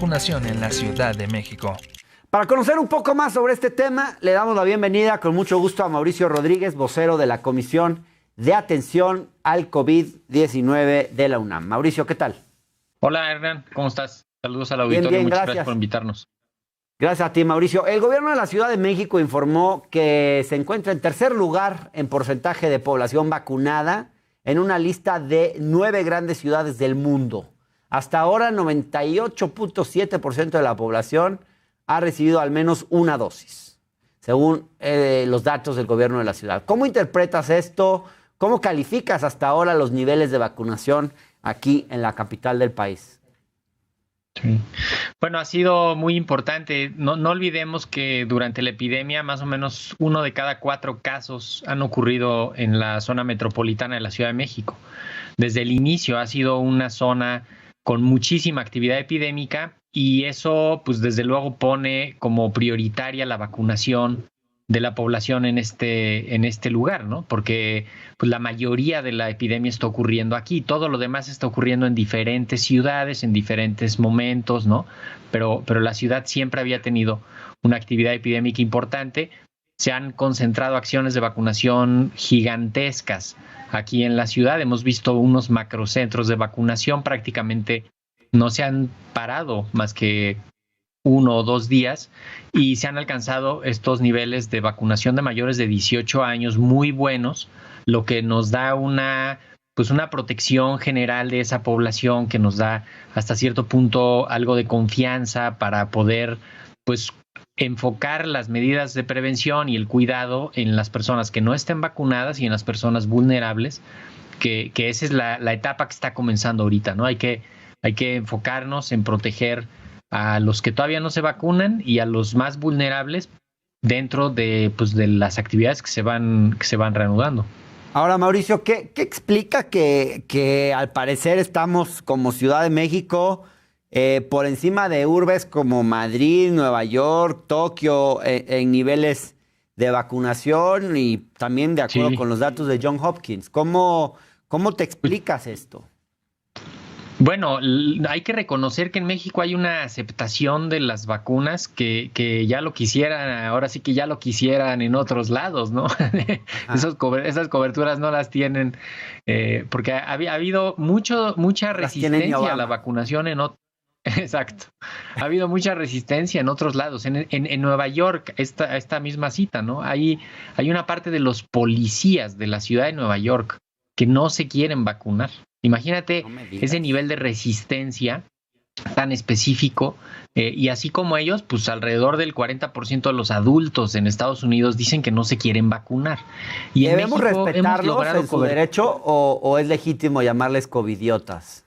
Vacunación en la Ciudad de México. Para conocer un poco más sobre este tema, le damos la bienvenida con mucho gusto a Mauricio Rodríguez, vocero de la Comisión de Atención al COVID-19 de la UNAM. Mauricio, ¿qué tal? Hola, Hernán, ¿cómo estás? Saludos al auditorio, bien, muchas gracias por invitarnos. Gracias a ti, Mauricio. El gobierno de la Ciudad de México informó que se encuentra en tercer lugar en porcentaje de población vacunada en una lista de 9 grandes ciudades del mundo. Hasta ahora, 98.7% de la población ha recibido al menos una dosis, según los datos del gobierno de la ciudad. ¿Cómo interpretas esto? ¿Cómo calificas hasta ahora los niveles de vacunación aquí en la capital del país? Sí. Bueno, ha sido muy importante. No olvidemos que durante la epidemia más o menos 1 de cada 4 casos han ocurrido en la zona metropolitana de la Ciudad de México. Desde el inicio ha sido una zona con muchísima actividad epidémica y eso, pues desde luego pone como prioritaria la vacunación de la población en este lugar, ¿no? Porque pues, la mayoría de la epidemia está ocurriendo aquí, todo lo demás está ocurriendo en diferentes ciudades, en diferentes momentos, ¿no? Pero la ciudad siempre había tenido una actividad epidémica importante. Se han concentrado acciones de vacunación gigantescas aquí en la ciudad. Hemos visto unos macrocentros de vacunación, prácticamente no se han parado más que 1 o 2 días y se han alcanzado estos niveles de vacunación de mayores de 18 años muy buenos, lo que nos da una protección general de esa población, que nos da hasta cierto punto algo de confianza para poder pues enfocar las medidas de prevención y el cuidado en las personas que no estén vacunadas y en las personas vulnerables, que esa es la etapa que está comenzando ahorita, ¿no? Hay que enfocarnos en proteger a los que todavía no se vacunan y a los más vulnerables dentro de las actividades que se van reanudando. Ahora, Mauricio, ¿qué explica que al parecer estamos como Ciudad de México por encima de urbes como Madrid, Nueva York, Tokio, en niveles de vacunación y también de acuerdo con los datos de Johns Hopkins? ¿Cómo te explicas esto? Bueno, hay que reconocer que en México hay una aceptación de las vacunas que ya lo quisieran, ahora sí que ya lo quisieran en otros lados, ¿no? Esas coberturas no las tienen, porque ha habido mucha resistencia a la vacunación Exacto. Ha habido mucha resistencia en otros lados. En Nueva York, esta misma cita, ¿no? Hay una parte de los policías de la ciudad de Nueva York que no se quieren vacunar. Imagínate ese nivel de resistencia tan específico, y así como ellos, pues alrededor del 40% de los adultos en Estados Unidos dicen que no se quieren vacunar. Y ¿Debemos respetarlos en su derecho o es legítimo llamarles covidiotas?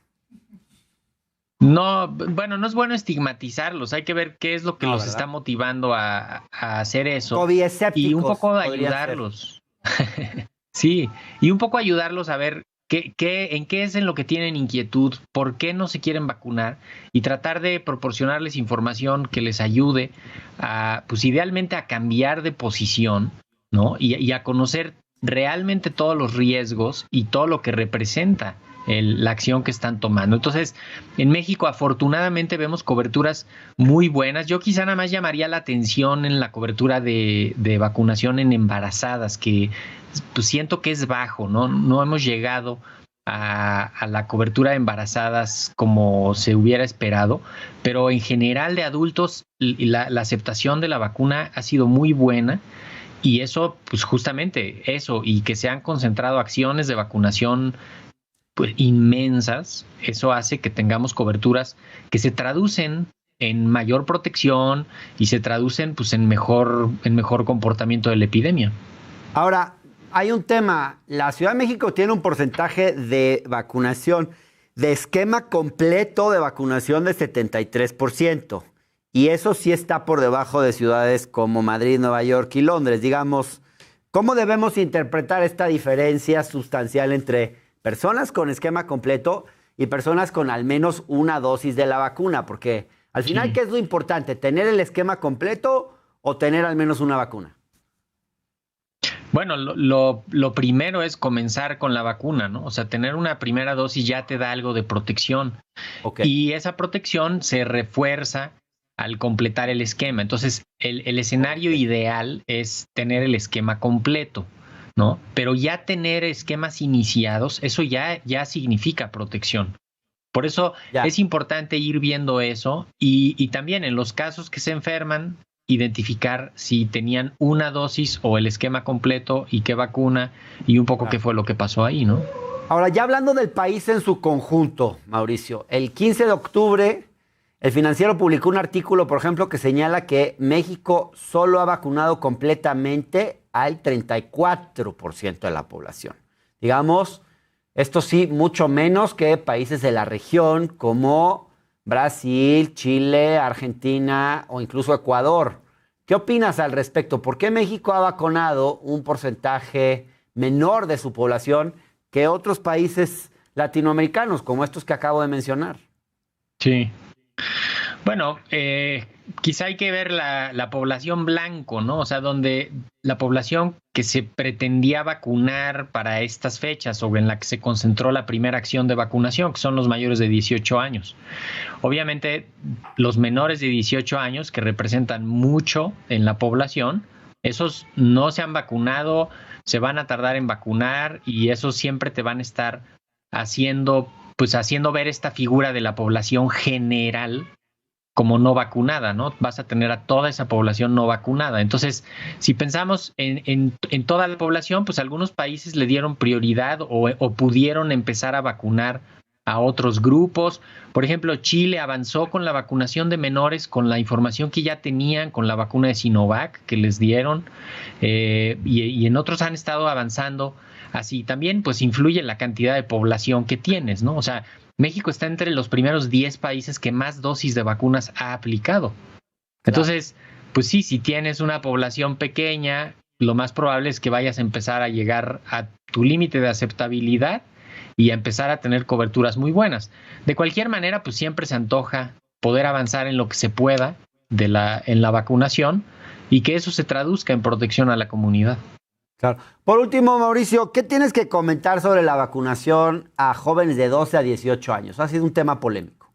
No, bueno, no es bueno estigmatizarlos, hay que ver qué es lo que los está motivando a hacer eso. Coviescépticos, y un poco ayudarlos. Sí, y un poco ayudarlos a ver en qué es en lo que tienen inquietud, por qué no se quieren vacunar y tratar de proporcionarles información que les ayude a, pues idealmente a cambiar de posición, ¿no? Y a conocer realmente todos los riesgos y todo lo que representa la acción que están tomando. Entonces, en México afortunadamente vemos coberturas muy buenas. Yo quizá nada más llamaría la atención en la cobertura de vacunación en embarazadas, que pues siento que es bajo, ¿no? No hemos llegado a la cobertura de embarazadas como se hubiera esperado, pero en general de adultos la aceptación de la vacuna ha sido muy buena. Y eso, pues justamente eso, y que se han concentrado acciones de vacunación pues inmensas, eso hace que tengamos coberturas que se traducen en mayor protección y se traducen pues en mejor comportamiento de la epidemia. Ahora, hay un tema. La Ciudad de México tiene un porcentaje de vacunación, de esquema completo de vacunación de 73%. Y eso sí está por debajo de ciudades como Madrid, Nueva York y Londres. Digamos, ¿cómo debemos interpretar esta diferencia sustancial entre personas con esquema completo y personas con al menos una dosis de la vacuna? Porque al final, ¿qué es lo importante? ¿Tener el esquema completo o tener al menos una vacuna? Bueno, lo primero es comenzar con la vacuna, ¿no? O sea, tener una primera dosis ya te da algo de protección. Okay. Y esa protección se refuerza al completar el esquema. Entonces, el escenario ideal es tener el esquema completo, ¿no? Pero ya tener esquemas iniciados, eso ya significa protección. Por eso es importante ir viendo eso y también en los casos que se enferman, identificar si tenían una dosis o el esquema completo y qué vacuna y un poco qué fue lo que pasó ahí, ¿no? Ahora, ya hablando del país en su conjunto, Mauricio, el 15 de octubre el Financiero publicó un artículo, por ejemplo, que señala que México solo ha vacunado completamente al 34% de la población. Digamos, esto sí, mucho menos que países de la región como Brasil, Chile, Argentina o incluso Ecuador. ¿Qué opinas al respecto? ¿Por qué México ha vacunado un porcentaje menor de su población que otros países latinoamericanos, como estos que acabo de mencionar? Sí. Bueno, quizá hay que ver la población blanco, ¿no? O sea, donde la población que se pretendía vacunar para estas fechas o en la que se concentró la primera acción de vacunación, que son los mayores de 18 años. Obviamente, los menores de 18 años, que representan mucho en la población, esos no se han vacunado, se van a tardar en vacunar y esos siempre te van a estar haciendo ver esta figura de la población general como no vacunada, ¿no? Vas a tener a toda esa población no vacunada. Entonces, si pensamos en toda la población, pues algunos países le dieron prioridad o pudieron empezar a vacunar a otros grupos. Por ejemplo, Chile avanzó con la vacunación de menores con la información que ya tenían, con la vacuna de Sinovac que les dieron, y en otros han estado avanzando. Así también, pues, influye la cantidad de población que tienes, ¿no? O sea, México está entre los primeros 10 países que más dosis de vacunas ha aplicado. Entonces, pues sí, si tienes una población pequeña, lo más probable es que vayas a empezar a llegar a tu límite de aceptabilidad y a empezar a tener coberturas muy buenas. De cualquier manera, pues siempre se antoja poder avanzar en lo que se pueda en la vacunación y que eso se traduzca en protección a la comunidad. Claro. Por último, Mauricio, ¿qué tienes que comentar sobre la vacunación a jóvenes de 12 a 18 años? Ha sido un tema polémico.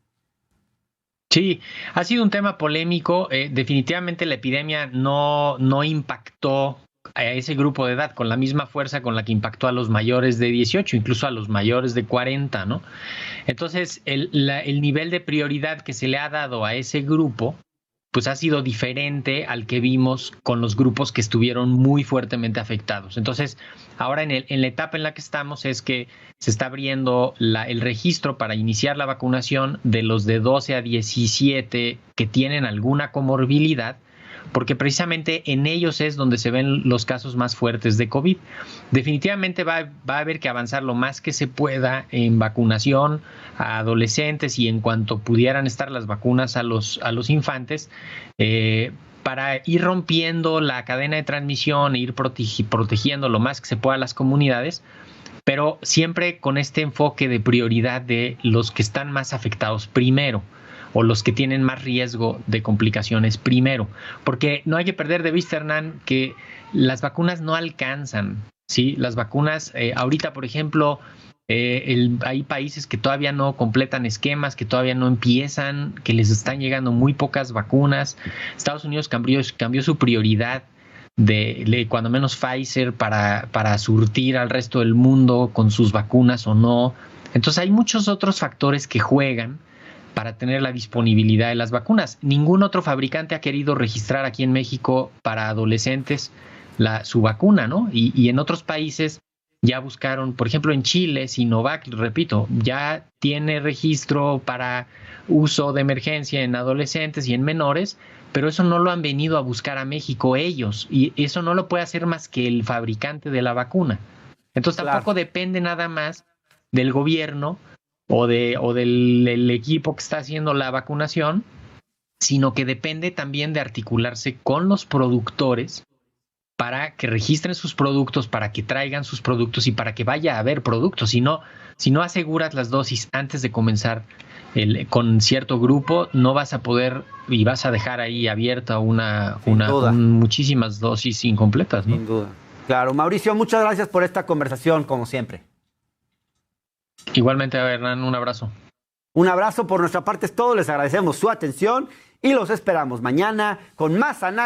Sí, ha sido un tema polémico. Definitivamente la epidemia no impactó a ese grupo de edad con la misma fuerza con la que impactó a los mayores de 18, incluso a los mayores de 40, ¿no? Entonces, el nivel de prioridad que se le ha dado a ese grupo pues ha sido diferente al que vimos con los grupos que estuvieron muy fuertemente afectados. Entonces, ahora en la etapa en la que estamos es que se está abriendo el registro para iniciar la vacunación de los de 12 a 17 que tienen alguna comorbilidad, porque precisamente en ellos es donde se ven los casos más fuertes de COVID. Definitivamente va a haber que avanzar lo más que se pueda en vacunación a adolescentes y en cuanto pudieran estar las vacunas a los infantes, para ir rompiendo la cadena de transmisión e ir protegiendo lo más que se pueda a las comunidades, pero siempre con este enfoque de prioridad de los que están más afectados primero, o los que tienen más riesgo de complicaciones primero. Porque no hay que perder de vista, Hernán, que las vacunas no alcanzan, ¿sí? Las vacunas, ahorita, por ejemplo, hay países que todavía no completan esquemas, que todavía no empiezan, que les están llegando muy pocas vacunas. Estados Unidos cambió su prioridad de cuando menos Pfizer para surtir al resto del mundo con sus vacunas o no. Entonces hay muchos otros factores que juegan para tener la disponibilidad de las vacunas. Ningún otro fabricante ha querido registrar aquí en México para adolescentes su vacuna, ¿no? Y en otros países ya buscaron, por ejemplo en Chile, Sinovac, repito, ya tiene registro para uso de emergencia en adolescentes y en menores, pero eso no lo han venido a buscar a México ellos, y eso no lo puede hacer más que el fabricante de la vacuna. Entonces tampoco depende nada más del gobierno o del equipo que está haciendo la vacunación, sino que depende también de articularse con los productores para que registren sus productos, para que traigan sus productos y para que vaya a haber productos. Si no aseguras las dosis antes de comenzar con cierto grupo, no vas a poder y vas a dejar ahí abierta muchísimas dosis incompletas, ¿no? Sin duda. Claro, Mauricio, muchas gracias por esta conversación, como siempre. Igualmente, Hernán, un abrazo. Un abrazo por nuestra parte es todo, les agradecemos su atención y los esperamos mañana con más análisis.